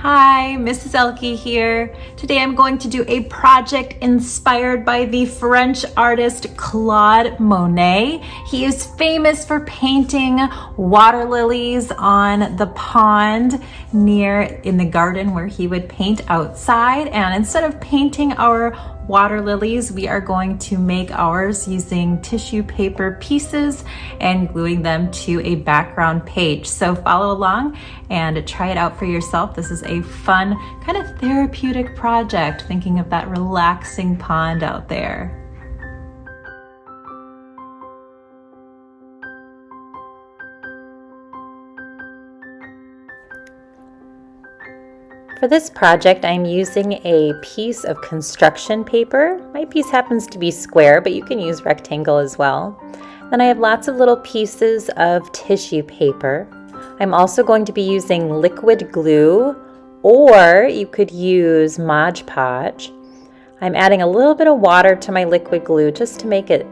Hi, Mrs. Elke here. Today I'm going to do a project inspired by the French artist Claude Monet. He is famous for painting water lilies on the pond near in the garden where he would paint outside. And instead of painting our water lilies, we are going to make ours using tissue paper pieces and gluing them to a background page. So follow along and try it out for yourself. This is a fun, kind of therapeutic project, thinking of that relaxing pond out there. For this project, I'm using a piece of construction paper. My piece happens to be square, but you can use rectangle as well. Then I have lots of little pieces of tissue paper. I'm also going to be using liquid glue, or you could use Mod Podge. I'm adding a little bit of water to my liquid glue just to make it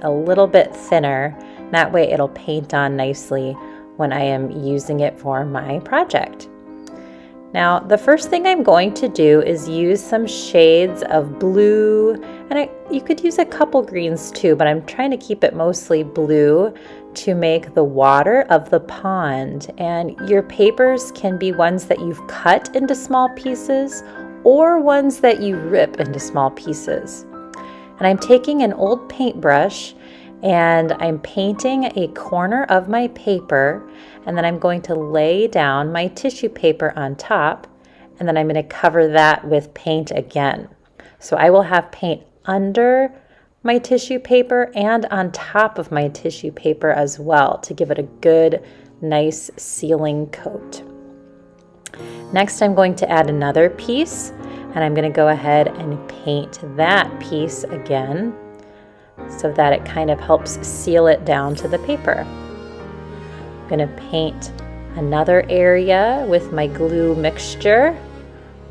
a little bit thinner. That way it'll paint on nicely when I am using it for my project. Now, the first thing I'm going to do is use some shades of blue, and you could use a couple greens too, but I'm trying to keep it mostly blue to make the water of the pond. And your papers can be ones that you've cut into small pieces or ones that you rip into small pieces. And I'm taking an old paintbrush and I'm painting a corner of my paper, and then I'm going to lay down my tissue paper on top, and then I'm going to cover that with paint again. So I will have paint under my tissue paper and on top of my tissue paper as well to give it a good, nice sealing coat. Next, I'm going to add another piece, and I'm going to go ahead and paint that piece again, so that it kind of helps seal it down to the paper. I'm going to paint another area with my glue mixture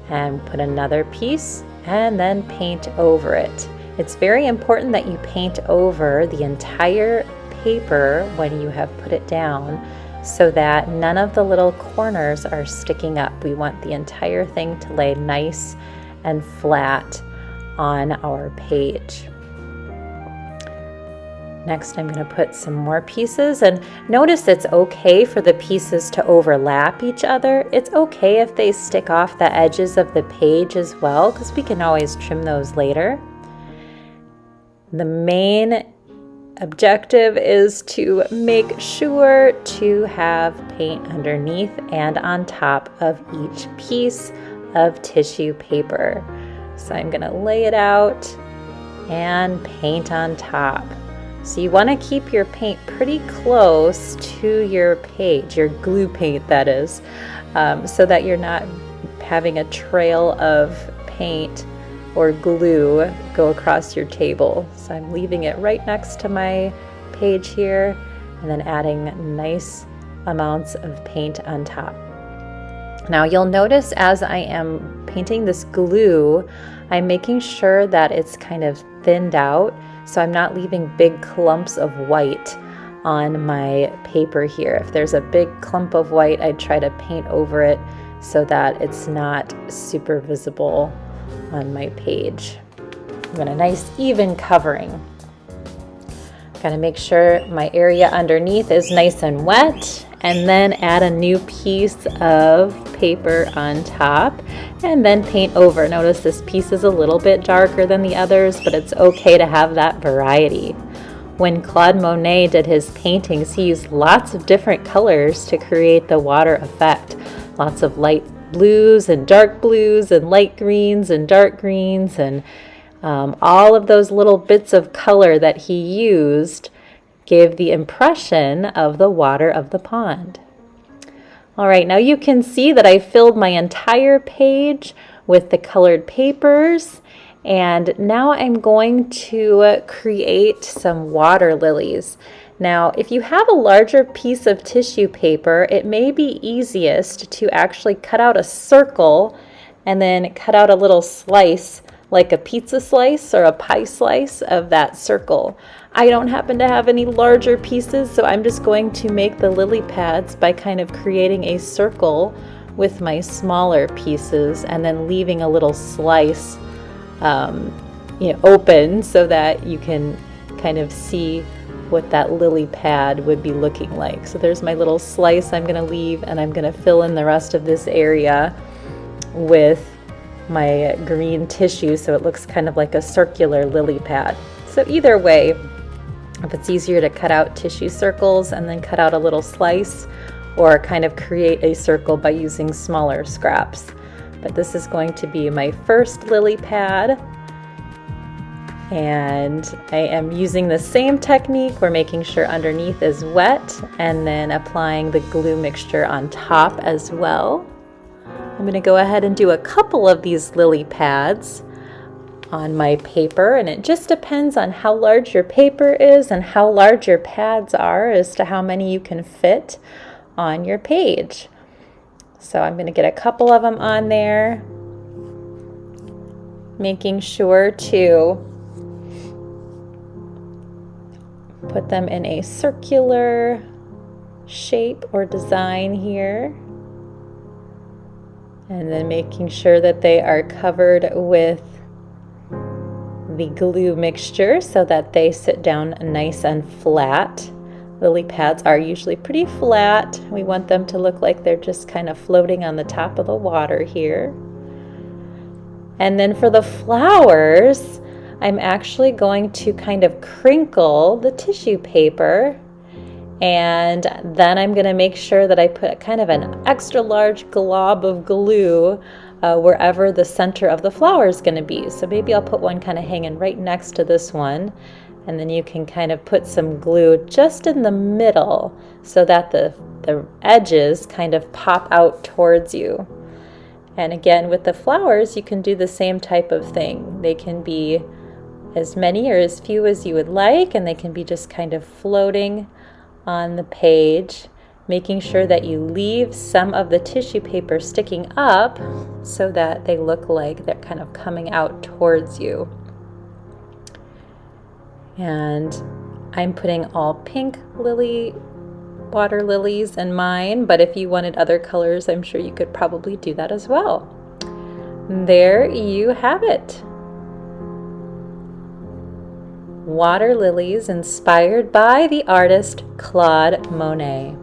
and put another piece and then paint over it. It's very important that you paint over the entire paper when you have put it down so that none of the little corners are sticking up. We want the entire thing to lay nice and flat on our page. Next, I'm going to put some more pieces, and notice it's okay for the pieces to overlap each other. It's okay if they stick off the edges of the page as well, because we can always trim those later. The main objective is to make sure to have paint underneath and on top of each piece of tissue paper. So I'm going to lay it out and paint on top. So you want to keep your paint pretty close to your page, your glue paint that is, so that you're not having a trail of paint or glue go across your table. So I'm leaving it right next to my page here and then adding nice amounts of paint on top. Now you'll notice as I am painting this glue, I'm making sure that it's kind of thinned out, so I'm not leaving big clumps of white on my paper here. If there's a big clump of white, I try to paint over it so that it's not super visible on my page. I want a nice even covering. Got to make sure my area underneath is nice and wet, and then add a new piece of paper on top and then paint over. Notice this piece is a little bit darker than the others, but it's okay to have that variety. When Claude Monet did his paintings, he used lots of different colors to create the water effect. Lots of light blues and dark blues and light greens and dark greens, and all of those little bits of color that he used gave the impression of the water of the pond. All right, now you can see that I filled my entire page with the colored papers, and now I'm going to create some water lilies. Now, if you have a larger piece of tissue paper, it may be easiest to actually cut out a circle and then cut out a little slice, like a pizza slice or a pie slice of that circle. I don't happen to have any larger pieces, so I'm just going to make the lily pads by kind of creating a circle with my smaller pieces and then leaving a little slice open so that you can kind of see what that lily pad would be looking like. So there's my little slice I'm going to leave, and I'm going to fill in the rest of this area with my green tissue so it looks kind of like a circular lily pad. So either way, if it's easier to cut out tissue circles and then cut out a little slice, or kind of create a circle by using smaller scraps. But this is going to be my first lily pad. And I am using the same technique. We're making sure underneath is wet and then applying the glue mixture on top as well. I'm going to go ahead and do a couple of these lily pads on my paper, and it just depends on how large your paper is and how large your pads are as to how many you can fit on your page. So I'm going to get a couple of them on there, making sure to put them in a circular shape or design here, and then making sure that they are covered with the glue mixture so that they sit down nice and flat. Lily pads are usually pretty flat. We want them to look like they're just kind of floating on the top of the water here. And then for the flowers, I'm actually going to kind of crinkle the tissue paper, and then I'm going to make sure that I put kind of an extra large glob of glue wherever the center of the flower is going to be. So maybe I'll put one kind of hanging right next to this one, and then you can kind of put some glue just in the middle so that the edges kind of pop out towards you. And again, with the flowers, you can do the same type of thing. They can be as many or as few as you would like, and they can be just kind of floating on the page, making sure that you leave some of the tissue paper sticking up so that they look like they're kind of coming out towards you. And I'm putting all pink water lilies in mine, but if you wanted other colors, I'm sure you could probably do that as well. There you have it. Water lilies inspired by the artist Claude Monet.